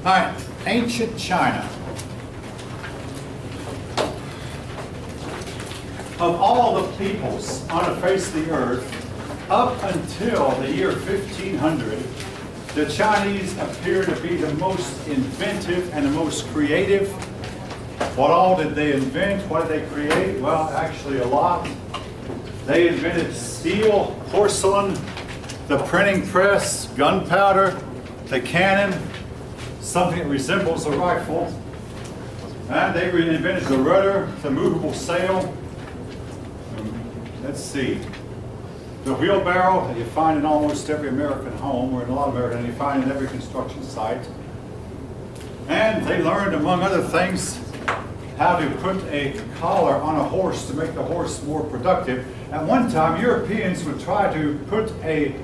All right, ancient China. Of all the peoples on the face of the earth, up until the year 1500, the Chinese appear to be the most inventive and the most creative. What all did they invent? What did they create? Well, actually a lot. They invented steel, porcelain, the printing press, gunpowder, the cannon, something that resembles a rifle. And they invented the rudder, the movable sail. Let's see. The wheelbarrow that you find in almost every American home, or in a lot of American, and you find in every construction site. And they learned, among other things, how to put a collar on a horse to make the horse more productive. At one time, Europeans would try to put a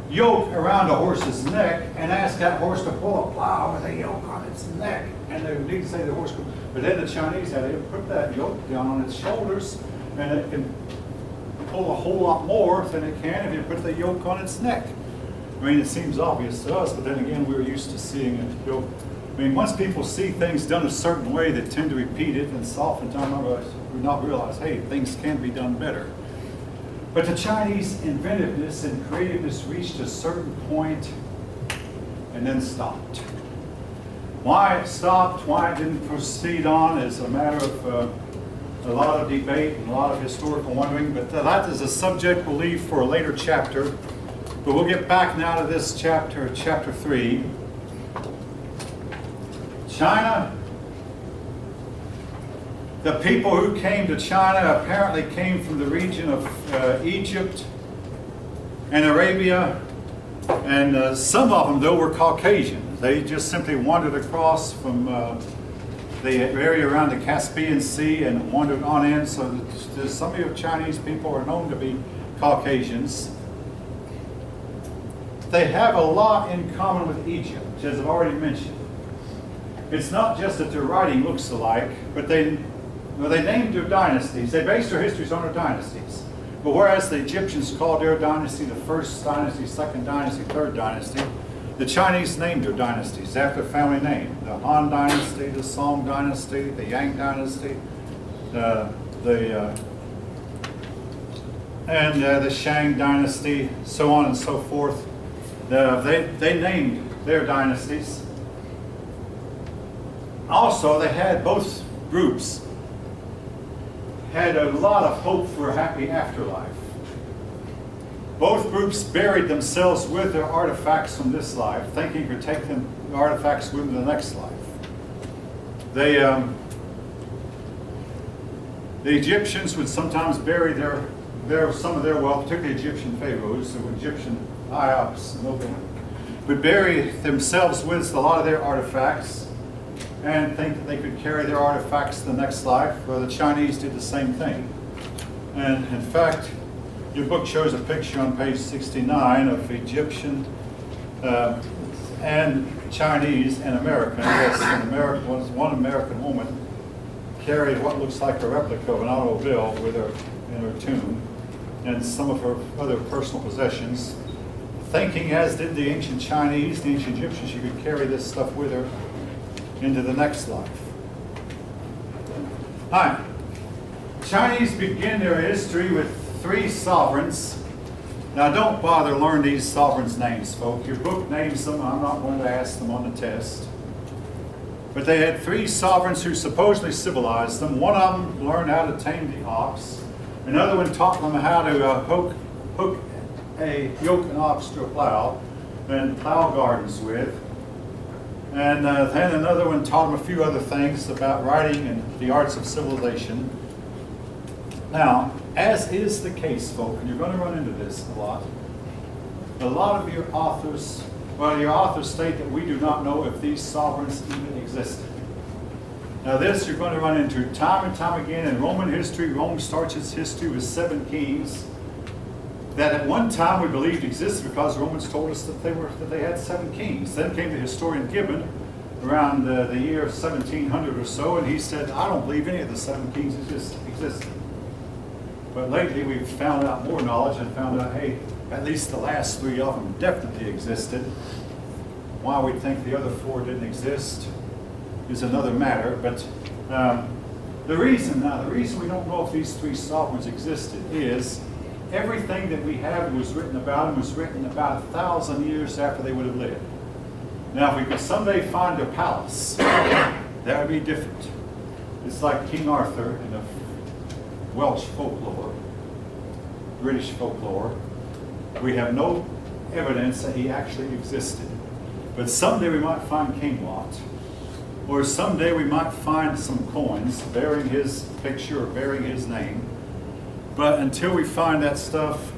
yoke around a horse's neck and ask that horse to pull a plow with a yoke on its neck. And they would need to say the horse could. But then the Chinese had to put that yoke down on its shoulders, and it can pull a whole lot more than it can if you put the yoke on its neck. I mean, it seems obvious to us, but then again, we're used to seeing a yoke. I mean, once people see things done a certain way, they tend to repeat it, and so oftentimes we not realize, hey, things can be done better. But the Chinese inventiveness and creativeness reached a certain point and then stopped. Why it stopped, why it didn't proceed on is a matter of a lot of debate and a lot of historical wondering, but that is a subject we'll leave for a later chapter. But we'll get back now to this chapter, chapter 3. China. The people who came to China apparently came from the region of Egypt and Arabia, and some of them, though, were Caucasian. They just simply wandered across from the area around the Caspian Sea and wandered on in, so that some of your Chinese people are known to be Caucasians. They have a lot in common with Egypt, as I've already mentioned. It's not just that their writing looks alike, but they named their dynasties. They based their histories on their dynasties. But whereas the Egyptians called their dynasty the first dynasty, second dynasty, third dynasty, the Chinese named their dynasties after family name. The Han Dynasty, the Song Dynasty, the Yang Dynasty, the Shang Dynasty, so on and so forth. They named their dynasties. Also, they had, both groups had a lot of hope for a happy afterlife. Both groups buried themselves with their artifacts from this life, thinking to take the artifacts with them to the next life. The Egyptians would sometimes bury some of their wealth, particularly Egyptian pharaohs, or Egyptian Iops, would bury themselves with a lot of their artifacts and think that they could carry their artifacts to the next life. Well, the Chinese did the same thing. And in fact, your book shows a picture on page 69 of Egyptian and Chinese and American. Yes, one American woman carried what looks like a replica of an automobile with her in her tomb and some of her other personal possessions, thinking, as did the ancient Chinese, the ancient Egyptians, she could carry this stuff with her into the next life. All right. Chinese begin their history with 3 sovereigns. Now, don't bother learn these sovereigns' names, folks. Your book names them. I'm not going to ask them on the test. But they had 3 sovereigns who supposedly civilized them. One of them learned how to tame the ox. Another one taught them how to hook yoke an ox to a plow and plow gardens with. And then another one taught them a few other things about writing and the arts of civilization. Now, as is the case, folks, and you're going to run into this a lot of your authors, your authors state that we do not know if these sovereigns even existed. Now this you're going to run into time and time again in Roman history. Rome starts its history with 7 kings that at one time we believed existed because Romans told us that they had 7 kings. Then came the historian Gibbon around the year 1700 or so, and he said, I don't believe any of the 7 kings existed. But lately we've found out more knowledge and found out, hey, at least the last 3 of them definitely existed. Why we think the other four didn't exist is another matter. But the reason we don't know if these three sovereigns existed is everything that we have was written about them was written about 1,000 years after they would have lived. Now, if we could someday find their palace, that would be different. It's like King Arthur in the Welsh folklore, British folklore. We have no evidence that he actually existed. But someday we might find King Lot, or someday we might find some coins bearing his picture or bearing his name. But until we find that stuff,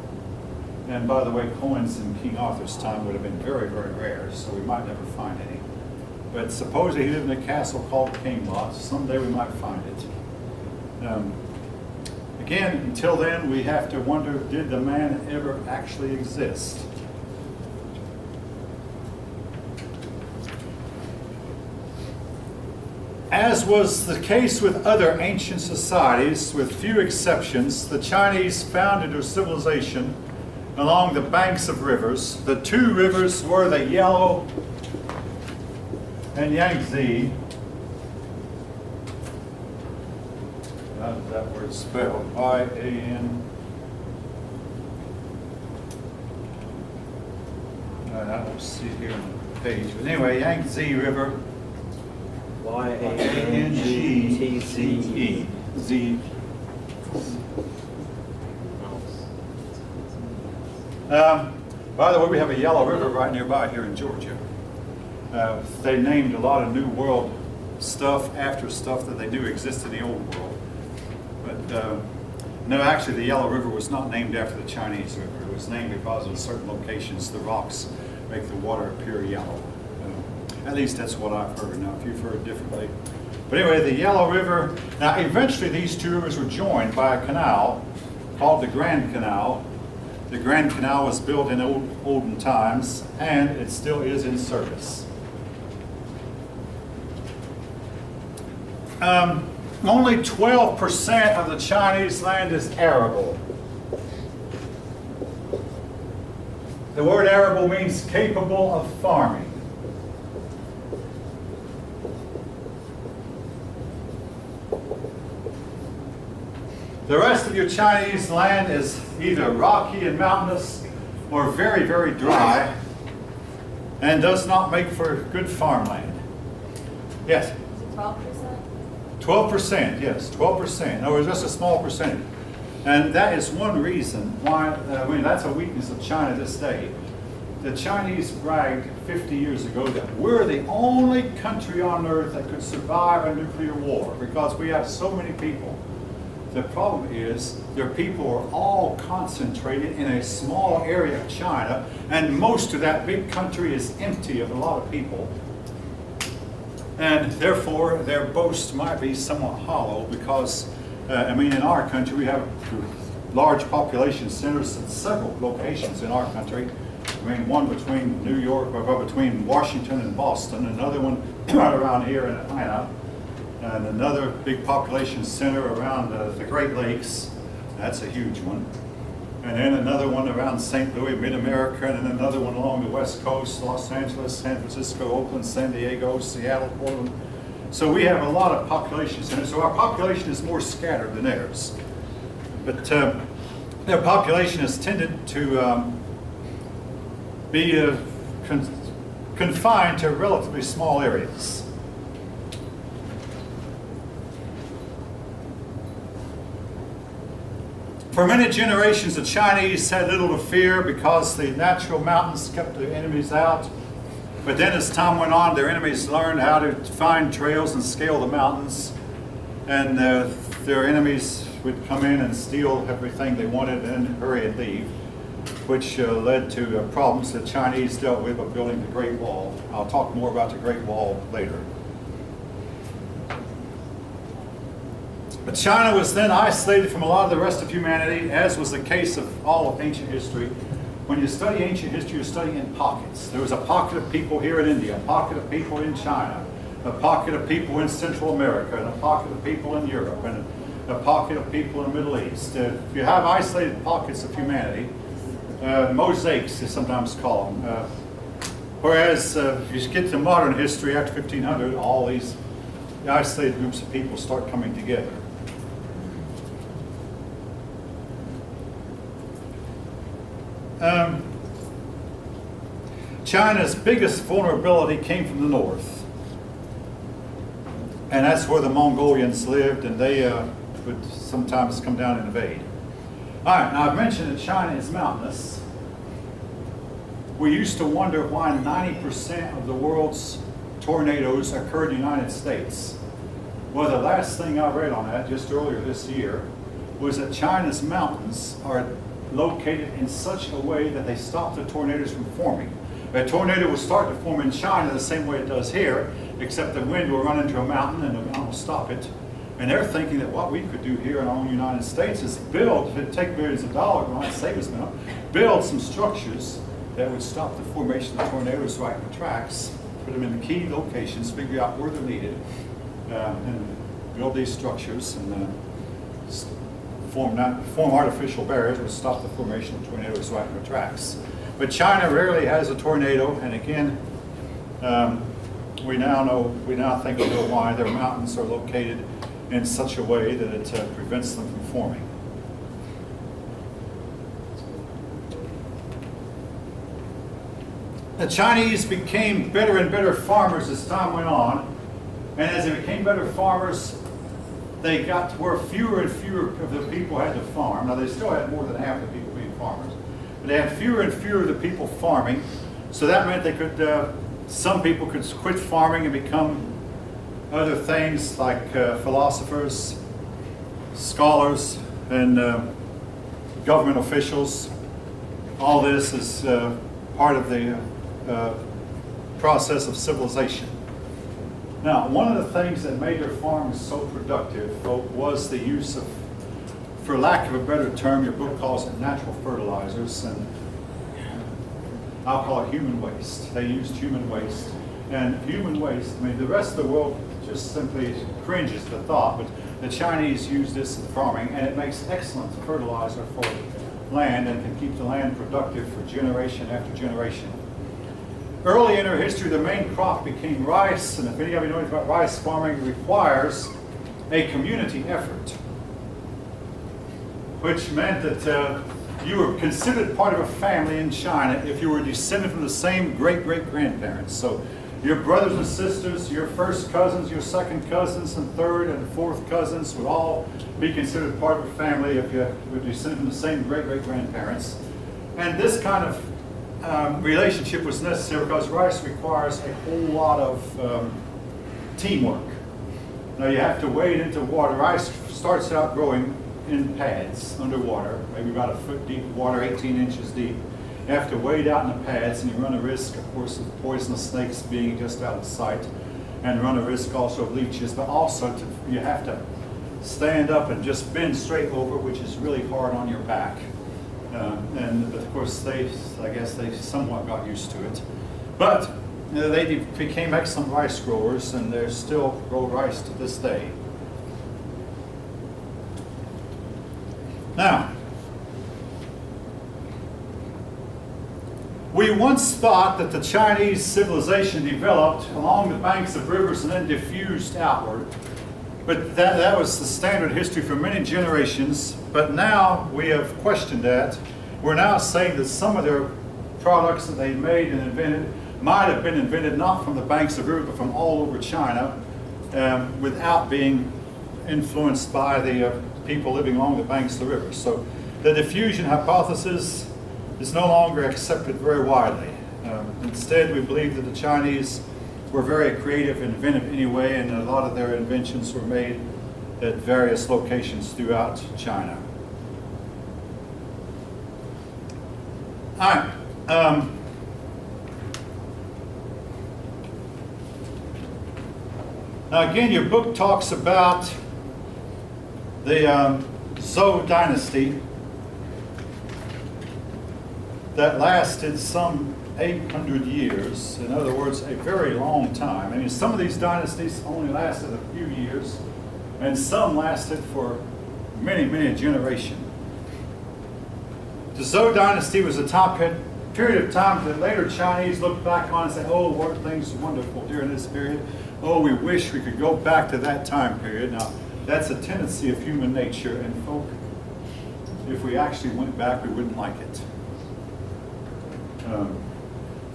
and by the way, coins in King Arthur's time would have been very, very rare, so we might never find any. But supposedly he lived in a castle called King Lot. Someday we might find it. Again, until then, we have to wonder, did the man ever actually exist? As was the case with other ancient societies, with few exceptions, the Chinese founded their civilization along the banks of rivers. The two rivers were the Yellow and Yangtze. How does that word spell? Y-A-N. I don't see it here on the page. But anyway, Yangtze River. Y-A-N-G-T-Z-E. Z. By the way, we have a Yellow River right nearby here in Georgia. They named a lot of New World stuff after stuff that they knew existed in the Old World. But no, actually the Yellow River was not named after the Chinese river. It was named because in certain locations the rocks make the water appear yellow. At least that's what I've heard. Now, if you've heard differently. But anyway, the Yellow River, now eventually these two rivers were joined by a canal called the Grand Canal. The Grand Canal was built in olden times, and it still is in service. Only 12% of the Chinese land is arable. The word arable means capable of farming. The rest of your Chinese land is either rocky and mountainous or very, very dry and does not make for good farmland. Yes? Is it 12%? 12%, yes, 12%. No, it's just a small percentage. And that is one reason why, that's a weakness of China this day. The Chinese bragged 50 years ago that we're the only country on earth that could survive a nuclear war because we have so many people. The problem is their people are all concentrated in a small area of China, and most of that big country is empty of a lot of people. And therefore, their boast might be somewhat hollow because, in our country, we have large population centers at several locations in our country. One between New York, between Washington and Boston, another one right around here in Atlanta, and another big population center around the Great Lakes. That's a huge one. And then another one around St. Louis, Mid-America, and then another one along the West Coast, Los Angeles, San Francisco, Oakland, San Diego, Seattle, Portland. So we have a lot of population centers. So our population is more scattered than theirs. But their population has tended to be confined to relatively small areas. For many generations, the Chinese had little to fear because the natural mountains kept the enemies out. But then as time went on, their enemies learned how to find trails and scale the mountains. And their enemies would come in and steal everything they wanted and then hurry and leave, which led to problems the Chinese dealt with of building the Great Wall. I'll talk more about the Great Wall later. But China was then isolated from a lot of the rest of humanity, as was the case of all of ancient history. When you study ancient history, you're studying in pockets. There was a pocket of people here in India, a pocket of people in China, a pocket of people in Central America, and a pocket of people in Europe, and a pocket of people in the Middle East. If you have isolated pockets of humanity, mosaics is sometimes called them. Whereas if you get to modern history after 1500, all these isolated groups of people start coming together. China's biggest vulnerability came from the north. And that's where the Mongolians lived, and they would sometimes come down and invade. All right, now I've mentioned that China is mountainous. We used to wonder why 90% of the world's tornadoes occurred in the United States. Well, the last thing I read on that, just earlier this year, was that China's mountains are located in such a way that they stop the tornadoes from forming. A tornado will start to form in China the same way it does here, except the wind will run into a mountain and the mountain will stop it. And they're thinking that what we could do here in our own United States is build, if it take billions of dollars, it might save us now, build some structures that would stop the formation of tornadoes right in the tracks, put them in the key locations, figure out where they're needed, and build these structures and form artificial barriers which stop the formation of tornadoes right in the tracks. But China rarely has a tornado, and again, we now think we know why. Their mountains are located in such a way that it prevents them from forming. The Chinese became better and better farmers as time went on, and as they became better farmers, they got to where fewer and fewer of the people had to farm. Now they still had more than half the people being farmers, but they had fewer and fewer of the people farming. So that meant they could, some people could quit farming and become other things like philosophers, scholars, and government officials. All this is part of the process of civilization. Now, one of the things that made their farms so productive was the use of, for lack of a better term, your book calls it natural fertilizers, and I'll call it human waste. They used human waste. And human waste, I mean, the rest of the world just simply cringes at the thought, but the Chinese use this in farming, and it makes excellent fertilizer for land and can keep the land productive for generation after generation. Early in our history, the main crop became rice, and if any of you know anything about rice farming, it requires a community effort, which meant that you were considered part of a family in China if you were descended from the same great-great-grandparents. So your brothers and sisters, your first cousins, your second cousins, and third and fourth cousins would all be considered part of a family if you were descended from the same great-great-grandparents. And this kind of relationship was necessary because rice requires a whole lot of teamwork. Now you have to wade into water. Rice starts out growing in pads underwater, maybe about a foot deep water, 18 inches deep. You have to wade out in the pads, and you run a risk, of course, of poisonous snakes being just out of sight, and run a risk also of leeches, but also you have to stand up and just bend straight over, which is really hard on your back. But of course, I guess they somewhat got used to it. But they became excellent rice growers, and they still grow rice to this day. Now, we once thought that the Chinese civilization developed along the banks of rivers and then diffused outward. But that was the standard history for many generations. But now we have questioned that. We're now saying that some of their products that they made and invented might have been invented not from the banks of rivers, but from all over China, without being influenced by the people living along the banks of the rivers. So the diffusion hypothesis is no longer accepted very widely. Instead, we believe that the Chinese were very creative and inventive anyway, and a lot of their inventions were made at various locations throughout China. All right. Now again, your book talks about the Zhou dynasty that lasted some 800 years. In other words, a very long time. I mean, some of these dynasties only lasted a few years, and some lasted for many, many generations. The Zhou dynasty was the top period of time that later Chinese look back on and say, oh, weren't things wonderful during this period? Oh, we wish we could go back to that time period. Now, that's a tendency of human nature, and folk, if we actually went back, we wouldn't like it.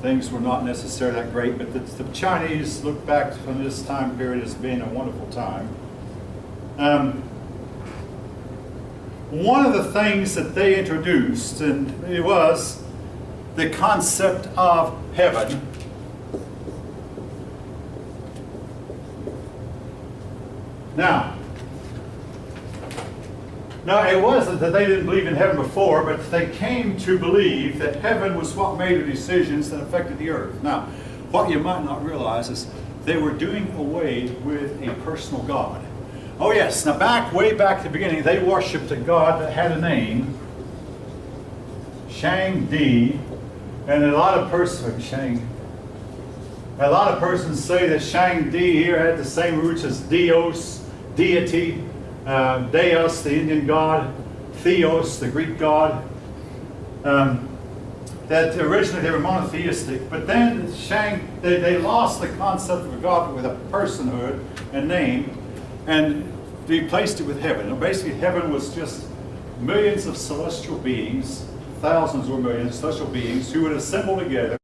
Things were not necessarily that great, but the Chinese look back on this time period as being a wonderful time. One of the things that they introduced, and it was the concept of heaven. Now, it wasn't that they didn't believe in heaven before, but they came to believe that heaven was what made the decisions that affected the earth. Now, what you might not realize is they were doing away with a personal God. Oh yes, now way back at the beginning, they worshipped a God that had a name, Shang Di, and a lot of persons say that Shang Di here had the same roots as Dios, deity, Deus, the Indian god, Theos, the Greek god. That originally they were monotheistic, but then they lost the concept of a God with a personhood and name, and replaced it with heaven. And basically, heaven was just millions of celestial beings, thousands or millions of celestial beings who would assemble together